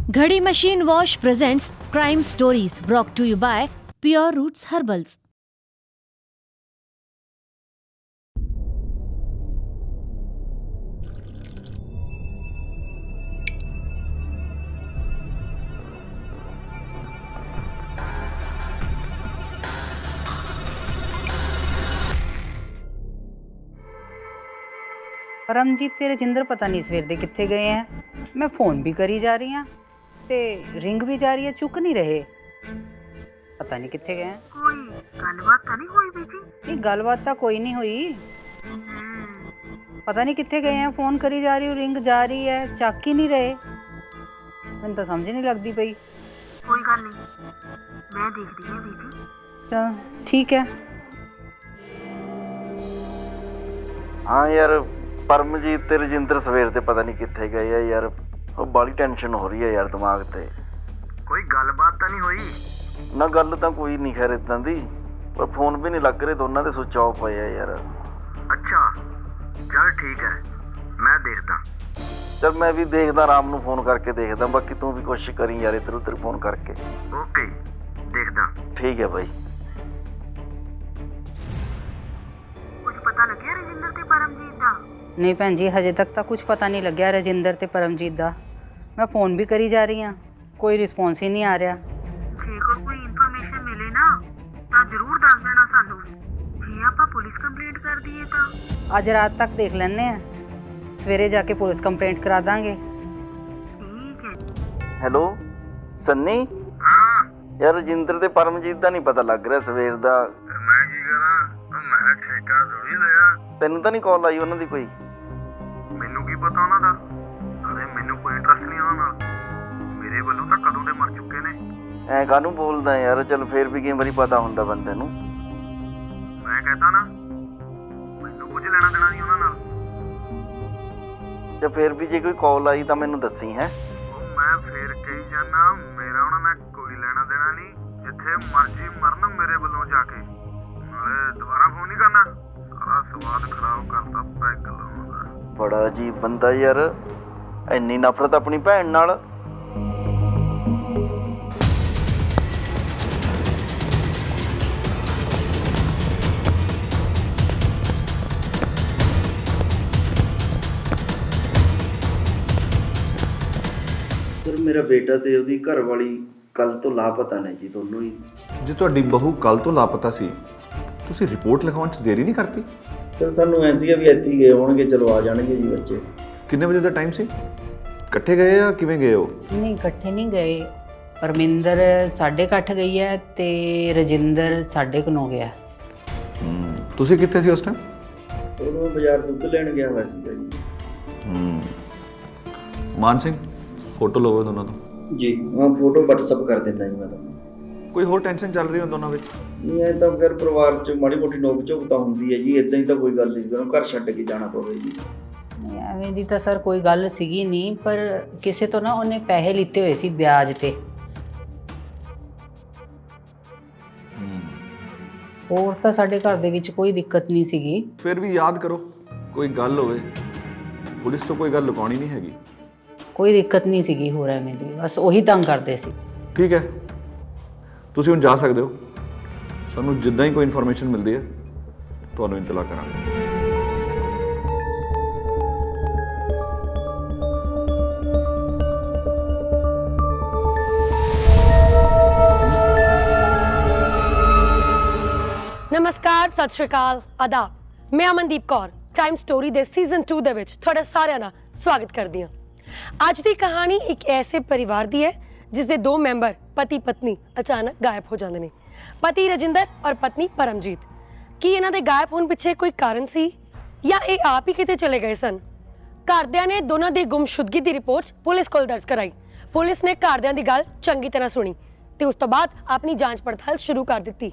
घड़ी machine wash presents crime stories brought to you by Pure Roots Herbals. Paramjit ते रजिंदर पता नहीं सवेर दे कित्थे गए हैं। मैं फ़ोन भी करी जा रही हाँ ते रिंग भी जा रही है, चुक नहीं रहे। पता नहीं कित्थे गए हैं। कोई गलबात तो नहीं हुई बीजी? नहीं गलबात तो कोई नहीं हुई, पता नहीं कित्थे गए हैं। फ़ोन करी जा रही हूँ, रिंग जा रही है, चक ही नहीं रहे। मैंने तो समझ नहीं लगती पई। कोई गल नहीं, मैं देखती हूँ बीजी। चल ठीक है। हाँ यार, परमजीत ते रजिंदर सवेर ते पता नहीं कित्थे गए है यार। बड़ी टेंशन हो रही है यार दिमाग ते। कोई गलबात तो नहीं हुई? ना गल तो कोई नहीं खैर इदां दी, पर फोन भी नहीं लग रहे, दोनों दे स्विच ऑफ पे है यार। अच्छा चल ठीक है, मैं देखदा। चल मैं भी देखदा, राम नूं फोन करके देखदा। बाकी तू भी कोशिश करी यार इधर उधर फोन करके। ओके देखदा। ठीक है भाई। कुछ पता लगे रजिंदर ते परमजीत दा? नहीं भैन जी, हजे तक तो कुछ पता नहीं लग्या रजिंदर ते परमजीत दा। मैं फ़ोन भी करी जा रही हाँ, कोई रिस्पॉन्स ही नहीं आ रहा। जेकर कोई इन्फॉर्मेशन मिले ना तो जरूर दस देना सानू, जे आपां पुलिस कंप्लेंट कर दईए तो। अज रात तक देख लेने हैं, सवेरे जाके पुलिस कंप्लेंट करा देंगे। ठीक है। हेलो सन्नी। हाँ यार रजिंदर ते परमजीत दा नहीं पता लग रहा सवेर दा। मैं की करा, मैं ठेका थोड़ी लिया। तैनूं तां नहीं कॉल आई उन्हां दी कोई? ਮੈਨੂੰ ਕੀ ਪਤਾ ਉਹਨਾਂ ਦਾ, ਅਰੇ ਮੈਨੂੰ ਕੋਈ ਇੰਟਰਸਟ ਨਹੀਂ ਉਹਨਾਂ ਨਾਲ। ਮੇਰੇ ਵੱਲੋਂ ਤਾਂ ਕਦੋਂ ਦੇ ਮਰ ਚੁੱਕੇ ਨੇ। ਐ ਕਾਹਨੂੰ ਬੋਲਦਾ ਯਾਰ, ਚਲ ਫੇਰ ਵੀ ਕਈ ਵਾਰੀ ਪਤਾ ਹੁੰਦਾ ਬੰਦੇ ਨੂੰ। ਮੈਂ ਕਹਤਾ ਨਾ, ਮੈਨੂੰ ਕੁਝ ਲੈਣਾ ਦੇਣਾ ਨਹੀਂ ਉਹਨਾਂ ਨਾਲ। ਜੇ ਫੇਰ ਵੀ ਜੇ ਕੋਈ ਕਾਲ ਆਈ ਤਾਂ ਮੈਨੂੰ ਦੱਸੀ ਹੈ। ਉਹ ਮੈਂ ਫੇਰ ਕਹੀ ਜਾਣਾ, ਮੇਰਾ ਉਹਨਾਂ ਨਾਲ ਕੋਈ ਲੈਣਾ ਦੇਣਾ ਨਹੀਂ। ਜਿੱਥੇ ਮਰਜ਼ੀ ਮਰਨ ਮੇਰੇ ਵੱਲੋਂ ਜਾ ਕੇ, ਨਾਲੇ ਦੁਬਾਰਾ ਫੋਨ ਨਹੀਂ ਕਰਨਾ। ਸਾਰਾ ਸਵਾਦ ਖਰਾਬ ਕਰਤਾ ਪੈਗ ਲਾਉਣ ਦਾ। ਬੜਾ ਅਜੀਬ ਬੰਦਾ ਯਾਰ, ਇੰਨੀ ਨਫ਼ਰਤ ਆਪਣੀ ਭੈਣ ਨਾਲ। ਸਰ ਮੇਰਾ ਬੇਟਾ ਤੇ ਉਹਦੀ ਘਰ ਵਾਲੀ ਕੱਲ ਤੋਂ ਲਾਪਤਾ ਨੇ ਜੀ, ਦੋਨੋਂ ਹੀ। ਜੇ ਤੁਹਾਡੀ ਬਹੂ ਕੱਲ ਤੋਂ ਲਾਪਤਾ ਸੀ, ਤੁਸੀਂ ਰਿਪੋਰਟ ਲਿਖਾਉਣ 'ਚ ਦੇਰੀ ਨਹੀਂ ਕਰਤੀ? ਸਰ ਸਾਨੂੰ ਐਂ ਸੀਗਾ ਵੀ ਇੱਥੇ ਹੀ ਗਏ ਹੋਣਗੇ, ਚਲੋ ਆ ਜਾਣਗੇ ਜੀ ਬੱਚੇ। ਕਿੰਨੇ ਵਜੇ ਦਾ ਟਾਈਮ ਸੀ? ਇਕੱਠੇ ਗਏ ਜਾਂ ਕਿਵੇਂ ਗਏ ਹੋ? नहीं इकट्ठे नहीं गए। परमिंदर 8:30 गई है ते रजिंदर 9:30 गया। ਤੁਸੀਂ ਕਿੱਥੇ ਸੀ ਉਸ ਟਾਈਮ? ਉਦੋਂ ਬਾਜ਼ਾਰ ਦੁੱਧ ਲੈਣ ਗਿਆ ਹੋਇਆ ਸੀਗਾ ਜੀ। ਮਾਨ ਸਿੰਘ, ਫੋਟੋ ਲਵੋ ਦੋਨਾਂ ਤੋਂ। ਜੀ ਹਾਂ, ਫੋਟੋ WhatsApp ਕਰ ਦਿੰਦਾ ਜੀ ਮੈਂ ਤਾਂ। ਕੋਈ ਹੋਰ ਟੈਨਸ਼ਨ ਚੱਲ ਰਹੀ ਹੋ ਦੋਨਾਂ ਵਿੱਚ? ਨਹੀਂ ਐ ਤਾਂ ਫਿਰ ਪਰਿਵਾਰ 'ਚ ਮਾੜੀ ਮੋਟੀ ਨੋਕ ਝੋਕ ਤਾਂ ਹੁੰਦੀ ਹੈ ਜੀ, ਇਦਾਂ ਹੀ ਤਾਂ ਕੋਈ ਗੱਲ ਨਹੀਂ ਜਦੋਂ ਘਰ ਛੱਡ ਕੇ ਜਾਣਾ ਪਵੇ ਜੀ। ਨਹੀਂ ਐਵੇਂ ਦੀ ਤਾਂ ਸਰ ਕੋਈ ਗੱਲ ਸੀਗੀ ਨਹੀਂ, ਪਰ ਕਿਸੇ ਤੋਂ ਨਾ ਉਹਨੇ ਪੈਸੇ ਲਿੱਤੇ ਹੋਏ ਸੀ ਵਿਆਜ ਤੇ। ਹੋਰ ਤਾਂ ਸਾਡੇ ਘਰ ਦੇ ਵਿੱਚ ਕੋਈ ਦਿੱਕਤ ਨਹੀਂ ਸੀਗੀ। ਫਿਰ ਵੀ ਯਾਦ ਕਰੋ, ਕੋਈ ਗੱਲ ਹੋਵੇ, ਪੁਲਿਸ ਤੋਂ ਕੋਈ ਗੱਲ ਲੁਕਾਉਣੀ ਨਹੀਂ ਹੈਗੀ। ਕੋਈ ਦਿੱਕਤ ਨਹੀਂ ਸੀਗੀ ਹੋਰ ਐਵੇਂ ਦੀ, ਬਸ ਉਹੀ ਤੰਗ ਕਰਦੇ ਸੀ। ਠੀਕ ਹੈ, ਤੁਸੀਂ ਹੁਣ ਜਾ ਸਕਦੇ ਹੋ। ਸਾਨੂੰ ਜਿੱਦਾਂ ਹੀ ਕੋਈ ਇਨਫੋਰਮੇਸ਼ਨ ਮਿਲਦੀ ਹੈ ਤੁਹਾਨੂੰ ਇਤਲਾਹ ਕਰਾਂਗੇ। ਨਮਸਕਾਰ, ਸਤਿ ਸ਼੍ਰੀ ਅਕਾਲ, ਆਦਾਬ। ਮੈਂ ਅਮਨਦੀਪ ਕੌਰ ਕ੍ਰਾਈਮ ਸਟੋਰੀ ਦੇ ਸੀਜ਼ਨ 2 ਦੇ ਵਿੱਚ ਤੁਹਾਡਾ ਸਾਰਿਆਂ ਦਾ ਸਵਾਗਤ ਕਰਦੀ ਹਾਂ। ਅੱਜ ਦੀ ਕਹਾਣੀ ਇੱਕ ਐਸੇ ਪਰਿਵਾਰ ਦੀ ਹੈ ਜਿਸ ਦੇ 2 ਮੈਂਬਰ ਪਤੀ ਪਤਨੀ ਅਚਾਨਕ ਗਾਇਬ ਹੋ ਜਾਂਦੇ ਨੇ। ਪਤੀ ਰਜਿੰਦਰ ਔਰ ਪਤਨੀ ਪਰਮਜੀਤ। ਕੀ ਇਹਨਾਂ ਦੇ ਗਾਇਬ ਹੋਣ ਪਿੱਛੇ ਕੋਈ ਕਾਰਨ ਸੀ ਜਾਂ ਇਹ ਆਪ ਹੀ ਕਿਤੇ ਚਲੇ ਗਏ ਸਨ? ਘਰਦਿਆਂ ਨੇ ਦੋਨਾਂ ਦੀ ਗੁੰਮਸ਼ੁਦਗੀ ਦੀ ਰਿਪੋਰਟ ਪੁਲਿਸ ਕੋਲ ਦਰਜ ਕਰਾਈ। ਪੁਲਿਸ ਨੇ ਘਰਦਿਆਂ ਦੀ ਗੱਲ ਚੰਗੀ ਤਰ੍ਹਾਂ ਸੁਣੀ ਤੇ ਉਸ ਤੋਂ ਬਾਅਦ ਆਪਣੀ ਜਾਂਚ ਪੜਤਾਲ ਸ਼ੁਰੂ ਕਰ ਦਿੱਤੀ।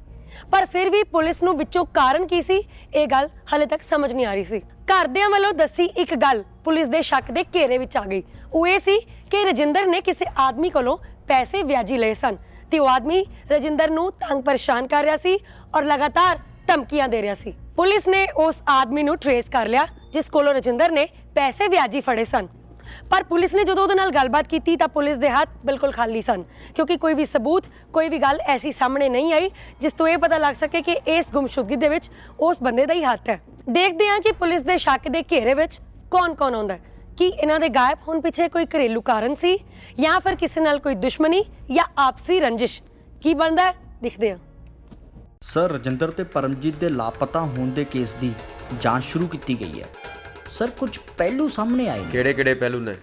ਪਰ ਫਿਰ ਵੀ ਪੁਲਿਸ ਨੂੰ ਵਿੱਚੋਂ ਕਾਰਨ ਕੀ ਸੀ, ਇਹ ਗੱਲ ਹਾਲੇ ਤੱਕ ਸਮਝ ਨਹੀਂ ਆ ਰਹੀ ਸੀ। ਘਰਦਿਆਂ ਵੱਲੋਂ ਦੱਸੀ ਇੱਕ ਗੱਲ ਪੁਲਿਸ ਦੇ ਸ਼ੱਕ ਦੇ ਘੇਰੇ ਵਿੱਚ ਆ ਗਈ। ਉਹ ਇਹ ਸੀ ਕਿ ਰਜਿੰਦਰ ਨੇ ਕਿਸੇ ਆਦਮੀ ਕੋਲੋਂ ਪੈਸੇ ਵਿਆਜੀ ਲਏ ਸਨ ਤੇ ਉਹ ਆਦਮੀ ਰਜਿੰਦਰ ਨੂੰ ਤੰਗ ਪਰੇਸ਼ਾਨ ਕਰ ਰਿਹਾ ਸੀ ਔਰ ਲਗਾਤਾਰ ਧਮਕੀਆਂ ਦੇ ਰਿਹਾ ਸੀ। ਪੁਲਿਸ ਨੇ ਉਸ ਆਦਮੀ ਨੂੰ ਟ੍ਰੇਸ ਕਰ ਲਿਆ ਜਿਸ ਕੋਲੋਂ ਰਜਿੰਦਰ ਨੇ ਪੈਸੇ ਵਿਆਜੀ ਫੜੇ ਸਨ। ਪਰ ਪੁਲਿਸ ਨੇ ਜਦੋਂ ਉਹਦੇ ਨਾਲ ਗੱਲਬਾਤ ਕੀਤੀ ਤਾਂ ਪੁਲਿਸ ਦੇ ਹੱਥ ਬਿਲਕੁਲ ਖਾਲੀ ਸਨ, ਕਿਉਂਕਿ ਕੋਈ ਵੀ ਸਬੂਤ, ਕੋਈ ਵੀ ਗੱਲ ਐਸੀ ਸਾਹਮਣੇ ਨਹੀਂ ਆਈ ਜਿਸ ਤੋਂ ਇਹ ਪਤਾ ਲੱਗ ਸਕੇ ਕਿ ਇਸ ਗੁੰਮਸ਼ੁਦਗੀ ਦੇ ਵਿੱਚ ਉਸ ਬੰਦੇ ਦਾ ਹੀ ਹੱਥ ਹੈ। ਦੇਖਦੇ ਹਾਂ ਕਿ ਪੁਲਿਸ ਦੇ ਸ਼ੱਕ ਦੇ ਘੇਰੇ ਵਿੱਚ ਕੌਣ-ਕੌਣ ਆਉਂਦਾ ਹੈ। ਕਿ ਇਹਨਾਂ ਦੇ ਗਾਇਬ ਹੋਣ ਪਿੱਛੇ ਕੋਈ ਘਰੇਲੂ ਕਾਰਨ ਸੀ ਜਾਂ ਫਿਰ ਕਿਸੇ ਨਾਲ ਕੋਈ ਦੁਸ਼ਮਣੀ ਜਾਂ ਆਪਸੀ ਰੰਜਿਸ਼। ਕੀ ਬਣਦਾ ਹੈ ਦੇਖਦੇ ਹਾਂ। ਸਰ, ਰਜਿੰਦਰ ਤੇ ਪਰਮਜੀਤ ਦੇ ਲਾਪਤਾ ਹੋਣ ਦੇ ਕੇਸ ਦੀ ਜਾਂਚ ਸ਼ੁਰੂ ਕੀਤੀ ਗਈ ਹੈ। ਸਰ, ਕੁਝ ਪਹਿਲੂ ਸਾਹਮਣੇ ਆਏ ਨੇ। ਕਿਹੜੇ ਪਹਿਲੂ ਨੇ?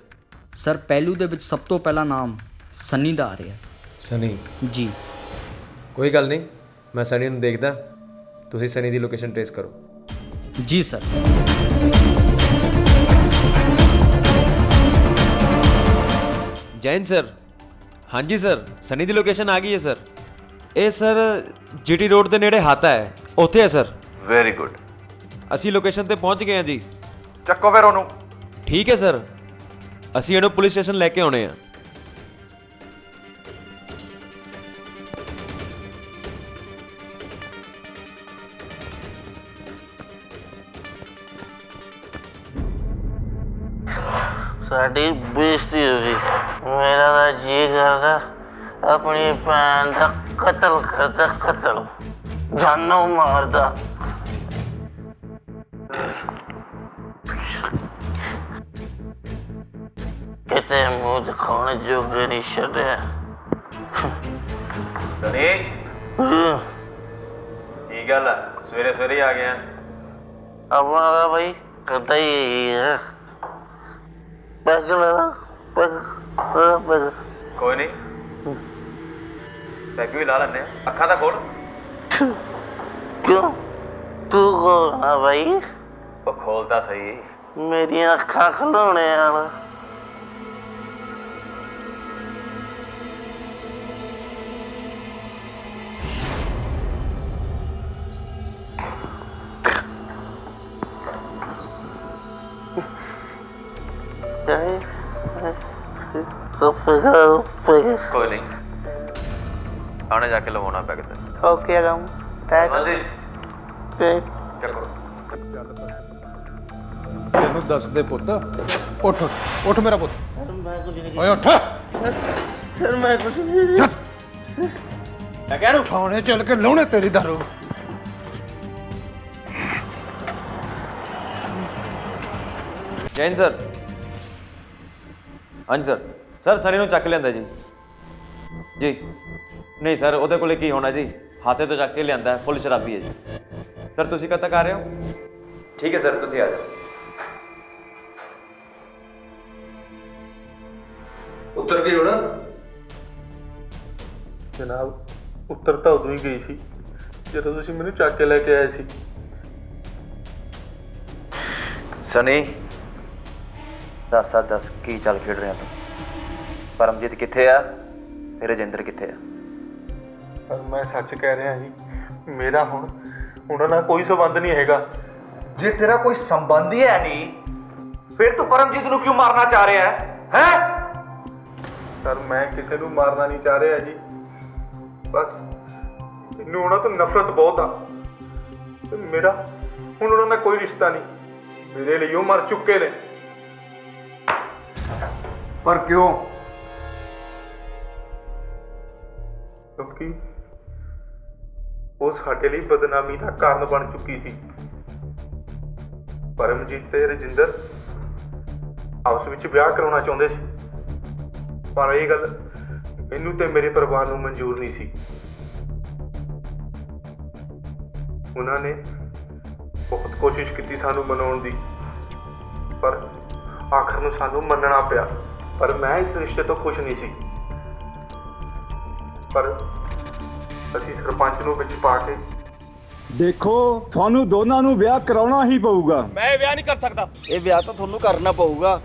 ਸਰ, ਪਹਿਲੂ ਦੇ ਵਿੱਚ ਸਭ ਤੋਂ ਪਹਿਲਾ ਨਾਮ ਸਨੀ ਦਾ ਆ ਰਿਹਾ। ਸਨੀ? ਜੀ। ਕੋਈ ਗੱਲ ਨਹੀਂ, ਮੈਂ ਸਨੀ ਨੂੰ ਦੇਖਦਾ, ਤੁਸੀਂ ਸਨੀ ਦੀ ਲੋਕੇਸ਼ਨ ਟ੍ਰੇਸ ਕਰੋ। ਜੀ ਸਰ। ਜੈਨ ਸਰ? ਹਾਂਜੀ ਸਰ, ਸਨੀ ਦੀ ਲੋਕੇਸ਼ਨ ਆ ਗਈ ਹੈ ਸਰ। ਇਹ ਸਰ ਜੀਟੀ ਰੋਡ ਦੇ ਨੇੜੇ ਹਾਤਾ ਹੈ, ਉੱਥੇ ਹੈ ਸਰ। Very good. ਅਸੀਂ ਲੋਕੇਸ਼ਨ ਤੇ ਪਹੁੰਚ ਗਏ ਹਾਂ ਜੀ। ਚੱਕੋ ਫਿਰ ਉਹਨੂੰ। ਠੀਕ ਹੈ ਸਰ, ਅਸੀਂ ਇਹਨੂੰ ਪੁਲਿਸ ਸਟੇਸ਼ਨ ਲੈ ਕੇ ਆਉਣੇ ਆ। ਸਾਡੀ ਬੇਇੱਜ਼ਤੀ ਹੋ ਗਈ। ਮੇਰਾ ਤਾਂ ਜੀ ਕਰਦਾ ਆਪਣੀ ਭੈਣ ਦਾ ਕਤਲ ਕਰਦਾ, ਕਤਲ ਜਾਨੋਂ ਮਾਰਦਾ। ਕਿਤੇ ਮੂੰਹ ਦਿਖਾਉਣ ਜੋਗੇ ਨਹੀਂ ਛੱਡਿਆ। ਸਨੀ ਕੀ ਗੱਲ ਆ, ਸਵੇਰੇ ਸਵੇਰੇ ਆ ਗਿਆ? ਆਪਣਾ ਤਾਂ ਬਈ ਕਰਦਾ ਹੀ ਇਹੀ ਹੈ। ਪੈਗ ਲੈਣਾ, ਪੈਗ। ਕੋਈ ਨਹੀਂ, ਪੈਗ ਵੀ ਲਾ ਲੈਂਦੇ ਆ। ਅੱਖਾਂ ਤਾਂ ਖੋਲ। ਕਿਉਂ, ਤੂੰ ਕੌਣ ਆ ਬਈ? ਉਹ ਖੋਲਦਾ ਸਹੀ। ਮੇਰੀਆਂ ਅੱਖਾਂ ਖਲੋਣੇ ਆ। ਕੋਈ ਨਹੀਂ, ਥਾਣੇ ਜਾ ਕੇ ਲਵਾਉਣਾ ਪੈਗ ਤੇ। ਓਕੇ ਅਗਮ ਹਾਂਜੀ ਚੱਕੋ। ਤੈਨੂੰ ਦੱਸ ਦੇ ਪੁੱਤ, ਉੱਠ ਉੱਠ ਮੇਰਾ ਪੁੱਤ, ਓਏ ਉੱਠ। ਸਰ ਮੈਂ ਕੁਝ ਨਹੀਂ। ਮੈਂ ਕਹਿ ਰਿਹਾ ਥਾਣੇ ਚੱਲ ਕੇ ਲਾਉਣੇ ਤੇਰੀ ਦਾਰੂ। ਜੈਨ ਸਰ? ਹਾਂਜੀ ਸਰ। ਸਰ, ਸਨੀ ਨੂੰ ਚੱਕ ਲਿਆਂਦਾ ਜੀ। ਜੀ ਨਹੀਂ ਸਰ, ਉਹਦੇ ਕੋਲੇ ਕੀ ਹੋਣਾ ਜੀ, ਹਾਥੇ ਤੋਂ ਚੱਕ ਕੇ ਲਿਆਂਦਾ, ਫੁੱਲ ਸ਼ਰਾਬੀ ਹੈ ਜੀ। ਸਰ, ਤੁਸੀਂ ਕਦ ਤੱਕ ਆ ਰਹੇ ਹੋ? ਠੀਕ ਹੈ ਸਰ, ਤੁਸੀਂ ਆ ਜਾਓ। ਉੱਤਰ ਗਈ ਹੋਣਾ? ਜਨਾਬ, ਉੱਤਰ ਤਾਂ ਉਦੋਂ ਹੀ ਗਈ ਸੀ ਜਦੋਂ ਤੁਸੀਂ ਮੈਨੂੰ ਚੱਕ ਕੇ ਲੈ ਕੇ ਆਏ ਸੀ। ਸਨੀ, ਦੱਸ ਕੀ ਚੱਲ ਖੇਡ ਰਿਹਾ ਤੂੰ? ਪਰਮਜੀਤ ਕਿੱਥੇ ਆ ਤੇ ਰਜਿੰਦਰ ਕਿੱਥੇ ਆ? ਪਰ ਮੈਂ ਸੱਚ ਕਹਿ ਰਿਹਾ ਜੀ, ਮੇਰਾ ਹੁਣ ਉਹਨਾਂ ਨਾਲ ਕੋਈ ਸੰਬੰਧ ਨਹੀਂ ਹੈਗਾ। ਜੇ ਤੇਰਾ ਕੋਈ ਸੰਬੰਧ ਹੀ ਹੈ ਨਹੀਂ, ਫਿਰ ਤੂੰ ਪਰਮਜੀਤ ਨੂੰ ਕਿਉਂ ਮਾਰਨਾ ਚਾਹ ਰਿਹਾ ਹੈ? ਸਰ, ਮੈਂ ਕਿਸੇ ਨੂੰ ਮਾਰਨਾ ਨਹੀਂ ਚਾਹ ਰਿਹਾ ਜੀ, ਬਸ ਮੈਨੂੰ ਉਹਨਾਂ ਤੋਂ ਨਫ਼ਰਤ ਬਹੁਤ ਆ ਤੇ ਮੇਰਾ ਹੁਣ ਉਹਨਾਂ ਨਾਲ ਕੋਈ ਰਿਸ਼ਤਾ ਨਹੀਂ। ਮੇਰੇ ਲਈ ਉਹ ਮਰ ਚੁੱਕੇ ਨੇ। ਪਰ ਕਿਉਂ? ਕਿਉਂਕਿ ਉਹ ਸਾਡੇ ਲਈ ਬਦਨਾਮੀ ਦਾ ਕਾਰਨ ਬਣ ਚੁੱਕੀ ਸੀ। ਪਰਮਜੀਤ ਤੇ ਰਜਿੰਦਰ ਆਪਸ ਵਿੱਚ ਵਿਆਹ ਕਰਾਉਣਾ ਚਾਹੁੰਦੇ ਸੀ, ਪਰ ਇਹ ਗੱਲ ਮੈਨੂੰ ਤੇ ਮੇਰੇ ਪਰਿਵਾਰ ਨੂੰ ਮਨਜ਼ੂਰ ਨਹੀਂ ਸੀ। ਉਹਨਾਂ ਨੇ ਬਹੁਤ ਕੋਸ਼ਿਸ਼ ਕੀਤੀ ਸਾਨੂੰ ਮਨਾਉਣ ਦੀ, ਪਰ ਆਖਰ ਨੂੰ ਸਾਨੂੰ ਮੰਨਣਾ ਪਿਆ। ਪਰ ਮੈਂ ਇਸ ਰਿਸ਼ਤੇ ਤੋਂ ਖੁਸ਼ ਨਹੀਂ ਸੀ। ਪਰ ਅਸੀਂ ਸਰਪੰਚ ਨੂੰ ਵਿੱਚ ਪਾ ਕੇ ਦੇਖੋ, ਤੁਹਾਨੂੰ ਦੋਨਾਂ ਨੂੰ ਵਿਆਹ ਕਰਾਉਣਾ ਹੀ ਪਊਗਾ। ਮੈਂ ਵਿਆਹ ਨਹੀਂ ਕਰ ਸਕਦਾ। ਇਹ ਵਿਆਹ ਤਾਂ ਤੁਹਾਨੂੰ ਕਰਨਾ ਪਊਗਾ,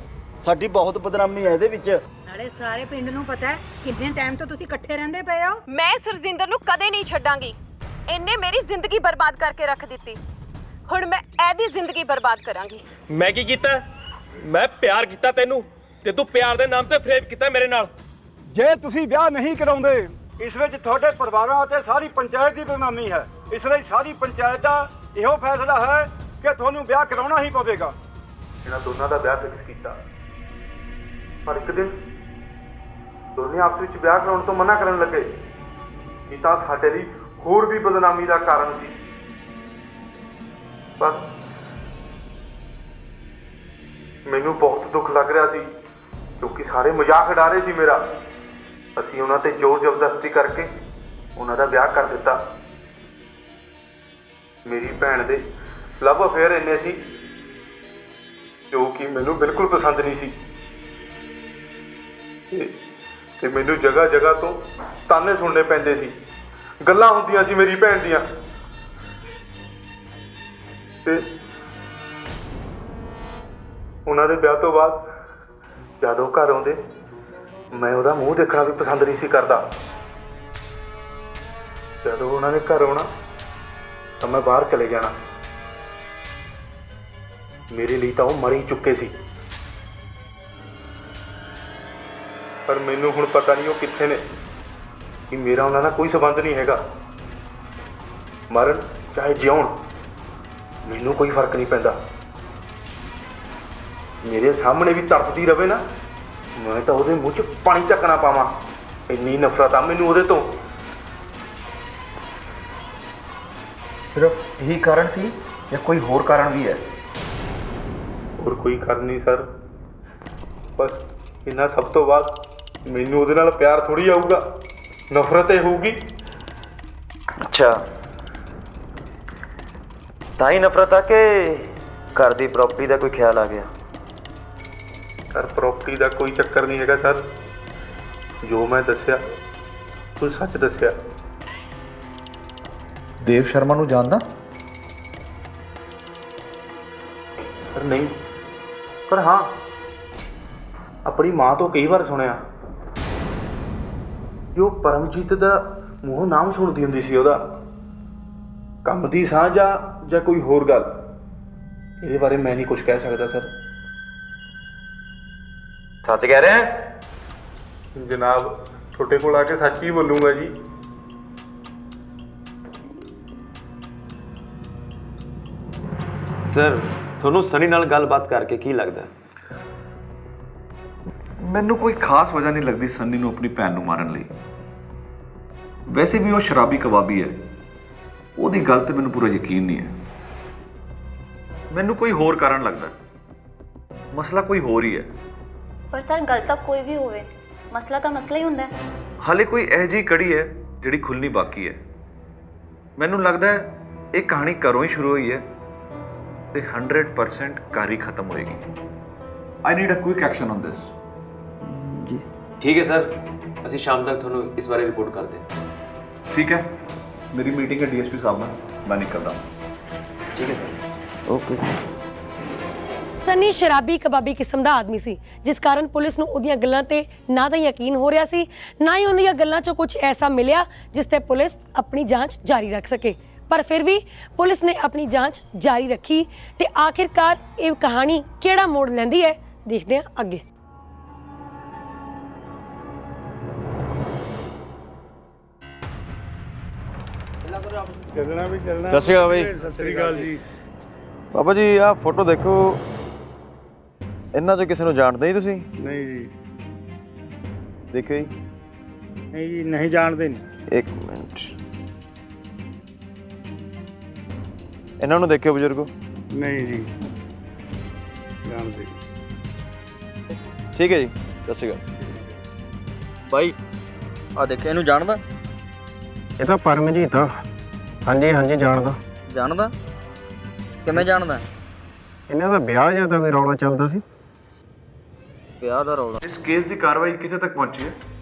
ਸਾਡੀ ਬਹੁਤ ਬਦਨਾਮੀ ਹੈ ਇਹਦੇ ਵਿੱਚ। ਨਾਲੇ ਸਾਰੇ ਪਿੰਡ ਨੂੰ ਪਤਾ ਹੈ ਕਿੰਨੇ ਟਾਈਮ ਤੋਂ ਤੁਸੀਂ ਇਕੱਠੇ ਰਹਿੰਦੇ ਪਏ ਹੋ। ਮੈਂ ਸਰਜਿੰਦਰ ਨੂੰ ਕਦੇ ਨਹੀਂ ਛੱਡਾਂਗੀ। ਇਹਨੇ ਮੇਰੀ ਜ਼ਿੰਦਗੀ ਬਰਬਾਦ ਕਰਕੇ ਰੱਖ ਦਿੱਤੀ, ਹੁਣ ਮੈਂ ਇਹਦੀ ਜ਼ਿੰਦਗੀ ਬਰਬਾਦ ਕਰਾਂਗੀ। ਮੈਂ ਕੀ ਕੀਤਾ? ਮੈਂ ਪਿਆਰ ਕੀਤਾ ਤੈਨੂੰ ਤੇ ਤੂੰ ਪਿਆਰ ਦੇ ਨਾਮ ਤੇ ਫਰੇਬ ਕੀਤਾ ਮੇਰੇ ਨਾਲ। ਜੇ ਤੁਸੀਂ ਵਿਆਹ ਨਹੀਂ ਕਰਾਉਂਦੇ, ਇਸ ਵਿੱਚ ਤੁਹਾਡੇ ਪਰਿਵਾਰਾਂ ਅਤੇ ਸਾਰੀ ਪੰਚਾਇਤ ਦੀ ਬਦਨਾਮੀ ਹੈ। ਇਸ ਲਈ ਸਾਰੀ ਪੰਚਾਇਤ ਦਾ ਇਹੋ ਫੈਸਲਾ ਹੈ ਕਿ ਤੁਹਾਨੂੰ ਵਿਆਹ ਕਰਾਉਣਾ ਹੀ ਪਵੇਗਾ। ਇਹਨਾਂ ਦੋਨਾਂ ਦਾ ਵਿਆਹ ਫਿਕਸ ਕੀਤਾ। ਪਰ ਇੱਕ ਦਿਨ ਦੋਨੇ ਆਪਸ ਵਿੱਚ ਵਿਆਹ ਕਰਾਉਣ ਤੋਂ ਮਨਾ ਕਰਨ ਲੱਗੇ। ਇਹ ਤਾਂ ਸਾਡੇ ਲਈ ਹੋਰ ਵੀ ਬਦਨਾਮੀ ਦਾ ਕਾਰਨ ਸੀ। ਬਸ ਮੈਨੂੰ ਬਹੁਤ ਦੁੱਖ ਲੱਗ ਰਿਹਾ ਸੀ ਕਿਉਂਕਿ ਸਾਰੇ ਮਜ਼ਾਕ ਉਡਾ ਰਹੇ ਸੀ ਮੇਰਾ। ਅਸੀਂ ਉਹਨਾਂ ਤੇ ਜ਼ੋਰ ਜ਼ਬਰਦਸਤੀ ਕਰਕੇ ਉਹਨਾਂ ਦਾ ਵਿਆਹ ਕਰ ਦਿੱਤਾ। ਮੇਰੀ ਭੈਣ ਦੇ ਲਵ ਅਫੇਅਰ ਇੰਨੇ ਸੀ ਜੋ ਕਿ ਮੈਨੂੰ ਬਿਲਕੁਲ ਪਸੰਦ ਨਹੀਂ ਸੀ ਤੇ ਮੈਨੂੰ ਜਗ੍ਹਾ ਜਗ੍ਹਾ ਤੋਂ ਤਾਨੇ ਸੁਣਨੇ ਪੈਂਦੇ ਸੀ। ਗੱਲਾਂ ਹੁੰਦੀਆਂ ਸੀ ਮੇਰੀ ਭੈਣ ਦੀਆਂ ਤੇ ਉਹਨਾਂ ਦੇ ਵਿਆਹ ਤੋਂ ਬਾਅਦ ਜਦੋਂ ਘਰ ਆਉਂਦੇ ਮੈਂ ਉਹਦਾ ਮੂੰਹ ਦੇਖਣਾ ਵੀ ਪਸੰਦ ਨਹੀਂ ਸੀ ਕਰਦਾ। ਜਦੋਂ ਉਹਨਾਂ ਨੇ ਘਰ ਆਉਣਾ ਤਾਂ ਮੈਂ ਬਾਹਰ ਚਲੇ ਜਾਣਾ। ਮੇਰੇ ਲਈ ਤਾਂ ਉਹ ਮਰ ਹੀ ਚੁੱਕੇ ਸੀ। ਪਰ ਮੈਨੂੰ ਹੁਣ ਪਤਾ ਨਹੀਂ ਉਹ ਕਿੱਥੇ ਨੇ ਕਿ ਮੇਰਾ ਉਹਨਾਂ ਨਾਲ ਕੋਈ ਸੰਬੰਧ ਨਹੀਂ ਹੈਗਾ। ਮਰਨ ਚਾਹੇ ਜਿਉਣ ਮੈਨੂੰ ਕੋਈ ਫਰਕ ਨਹੀਂ ਪੈਂਦਾ। ਮੇਰੇ ਸਾਹਮਣੇ ਵੀ ਤੜਫਦੀ ਰਵੇ ਨਾ, ਮੈਂ ਤਾਂ ਉਹਦੇ ਮੂੰਹ 'ਚ ਪਾਣੀ ਤੱਕ ਨਾ ਪਾਵਾਂ। ਇੰਨੀ ਨਫ਼ਰਤ ਆ ਮੈਨੂੰ ਉਹਦੇ ਤੋਂ। ਸਿਰਫ ਇਹੀ ਕਾਰਨ ਸੀ ਜਾਂ ਕੋਈ ਹੋਰ ਕਾਰਨ ਵੀ ਹੈ? ਹੋਰ ਕੋਈ ਕਾਰਨ ਨਹੀਂ ਸਰ। ਬਸ ਇਹਨਾਂ ਸਭ ਤੋਂ ਬਾਅਦ ਮੈਨੂੰ ਉਹਦੇ ਨਾਲ ਪਿਆਰ ਥੋੜ੍ਹੀ ਆਊਗਾ, ਨਫ਼ਰਤ ਹੀ ਹੋਊਗੀ। ਅੱਛਾ, ਤਾਂ ਹੀ ਨਫ਼ਰਤ ਆ ਕਿ ਘਰ ਦੀ ਪ੍ਰਾਪਰਟੀ ਦਾ ਕੋਈ ਖਿਆਲ ਆ ਗਿਆ? ਸਰ ਪ੍ਰਾਪਰਟੀ ਦਾ ਕੋਈ ਚੱਕਰ ਨਹੀਂ ਹੈਗਾ ਸਰ। ਜੋ ਮੈਂ ਦੱਸਿਆ ਉਹ ਸੱਚ ਦੱਸਿਆ। ਦੇਵ ਸ਼ਰਮਾ ਨੂੰ ਜਾਣਦਾ? ਪਰ ਨਹੀਂ, ਪਰ ਹਾਂ ਆਪਣੀ ਮਾਂ ਤੋਂ ਕਈ ਵਾਰ ਸੁਣਿਆ ਕਿ ਉਹ ਪਰਮਜੀਤ ਦਾ ਮੂੰਹੋਂ ਨਾਮ ਸੁਣਦੀ ਹੁੰਦੀ ਸੀ। ਉਹਦਾ ਕੰਮ ਦੀ ਸਾਂਝ ਜਾਂ ਕੋਈ ਹੋਰ ਗੱਲ, ਇਹਦੇ ਬਾਰੇ ਮੈਂ ਨਹੀਂ ਕੁਝ ਕਹਿ ਸਕਦਾ ਸਰ। ਸੱਚ ਕਹਿ ਰਿਹਾ? ਜਨਾਬ ਤੁਹਾਡੇ ਕੋਲ ਆ ਕੇ ਸੱਚ ਹੀ ਬੋਲੂੰਗਾ ਜੀ। ਸਰ ਤੁਹਾਨੂੰ ਸਨੀ ਨਾਲ ਗੱਲਬਾਤ ਕਰਕੇ ਕੀ ਲੱਗਦਾ? ਮੈਨੂੰ ਕੋਈ ਖਾਸ ਵਜ੍ਹਾ ਨਹੀਂ ਲੱਗਦੀ ਸਨੀ ਨੂੰ ਆਪਣੀ ਭੈਣ ਨੂੰ ਮਾਰਨ ਲਈ। ਵੈਸੇ ਵੀ ਉਹ ਸ਼ਰਾਬੀ ਕਬਾਬੀ ਹੈ, ਉਹਦੀ ਗੱਲ ਤੇ ਮੈਨੂੰ ਪੂਰਾ ਯਕੀਨ ਨਹੀਂ ਹੈ। ਮੈਨੂੰ ਕੋਈ ਹੋਰ ਕਾਰਨ ਲੱਗਦਾ। ਮਸਲਾ ਕੋਈ ਹੋਰ ਹੀ ਹੈ। ਪਰ ਸਰ ਗੱਲ ਤਾਂ ਕੋਈ ਵੀ ਹੋਵੇ, ਮਸਲਾ ਤਾਂ ਮਸਲਾ ਹੀ ਹੁੰਦਾ ਹੈ। ਹਾਲੇ ਕੋਈ ਇਹੋ ਜਿਹੀ ਕੜੀ ਹੈ ਜਿਹੜੀ ਖੁੱਲ੍ਹਣੀ ਬਾਕੀ ਹੈ। ਮੈਨੂੰ ਲੱਗਦਾ ਹੈ ਇਹ ਕਹਾਣੀ ਘਰੋਂ ਹੀ ਸ਼ੁਰੂ ਹੋਈ ਹੈ ਤੇ 100% ਘਰ ਹੀ ਖਤਮ ਹੋਏਗੀ। I need a quick action on this. ਜੀ ਠੀਕ ਹੈ ਸਰ, ਅਸੀਂ ਸ਼ਾਮ ਤੱਕ ਤੁਹਾਨੂੰ ਇਸ ਬਾਰੇ ਰਿਪੋਰਟ ਕਰਦੇ ਹਾਂ। ਠੀਕ ਹੈ, ਮੇਰੀ ਮੀਟਿੰਗ ਹੈ ਡੀਐਸਪੀ ਸਾਹਿਬ ਨਾਲ, ਮੈਂ ਨਿਕਲਦਾ। ਠੀਕ ਹੈ ਸਰ, ਓਕੇ। ਸਨੀ ਸ਼ਰਾਬੀ ਕਬਾਬੀ ਕਿਸਮ ਦਾ ਆਦਮੀ ਸੀ, ਜਿਸ ਕਾਰਨ ਪੁਲਿਸ ਨੂੰ ਉਹਦੀਆਂ ਗੱਲਾਂ ਤੇ ਨਾ ਤਾਂ ਯਕੀਨ ਹੋ ਰਿਹਾ ਸੀ, ਨਾ ਹੀ ਉਹਦੀਆਂ ਗੱਲਾਂ 'ਚੋਂ ਕੁਝ ਐਸਾ ਮਿਲਿਆ ਜਿਸ ਤੇ ਪੁਲਿਸ ਆਪਣੀ ਜਾਂਚ ਜਾਰੀ ਰੱਖ ਸਕੇ। ਪਰ ਫਿਰ ਵੀ ਪੁਲਿਸ ਨੇ ਆਪਣੀ ਜਾਂਚ ਜਾਰੀ ਰੱਖੀ ਤੇ ਆਖਿਰਕਾਰ ਇਹ ਕਹਾਣੀ ਕਿਹੜਾ ਮੋੜ ਲੈਂਦੀ ਹੈ, ਦੇਖਦੇ ਹਾਂ ਅੱਗੇ। ਚੱਲਣਾ ਵੀ ਚੱਲਣਾ। ਸਤਿ ਸ਼੍ਰੀ ਅਕਾਲ ਬਾਈ। ਸਤਿ ਸ਼੍ਰੀ ਅਕਾਲ ਜੀ। ਬਾਬਾ ਜੀ ਆਹ ਫੋਟੋ ਦੇਖੋ, ਇਹਨਾਂ 'ਚੋਂ ਕਿਸੇ ਨੂੰ ਜਾਣਦੇ ਹੀ ਤੁਸੀਂ? ਨਹੀਂ ਜੀ, ਦੇਖੋ ਜੀ। ਨਹੀਂ ਜੀ, ਨਹੀਂ ਜਾਣਦੇ ਨਹੀਂ। ਇੱਕ ਮਿੰਟ, ਇਹਨਾਂ ਨੂੰ ਦੇਖਿਓ ਬਜ਼ੁਰਗੋ। ਨਹੀਂ ਜੀ, ਜਾਣਦੇ। ਠੀਕ ਹੈ ਜੀ, ਸਤਿ ਸ਼੍ਰੀ ਅਕਾਲ। ਬਾਈ ਆ ਦੇਖਿਆ, ਇਹਨੂੰ ਜਾਣਦਾ? ਇਹ ਤਾਂ ਪਰਮਜੀਤ ਆ। ਹਾਂਜੀ ਹਾਂਜੀ ਜਾਣਦਾ। ਜਾਣਦਾ? ਕਿਵੇਂ ਜਾਣਦਾ? ਇਹਨਾਂ ਦਾ ਵਿਆਹ ਜਾਂ ਤਾਂ ਵੀ ਰੌਲਾ ਚੱਲਦਾ ਸੀ। ਵਿਆਹ ਦਾ ਰੌਲਾ? ਇਸ ਕੇਸ ਦੀ ਕਾਰਵਾਈ ਕਿੱਥੇ ਤੱਕ ਪਹੁੰਚੀ ਹੈ?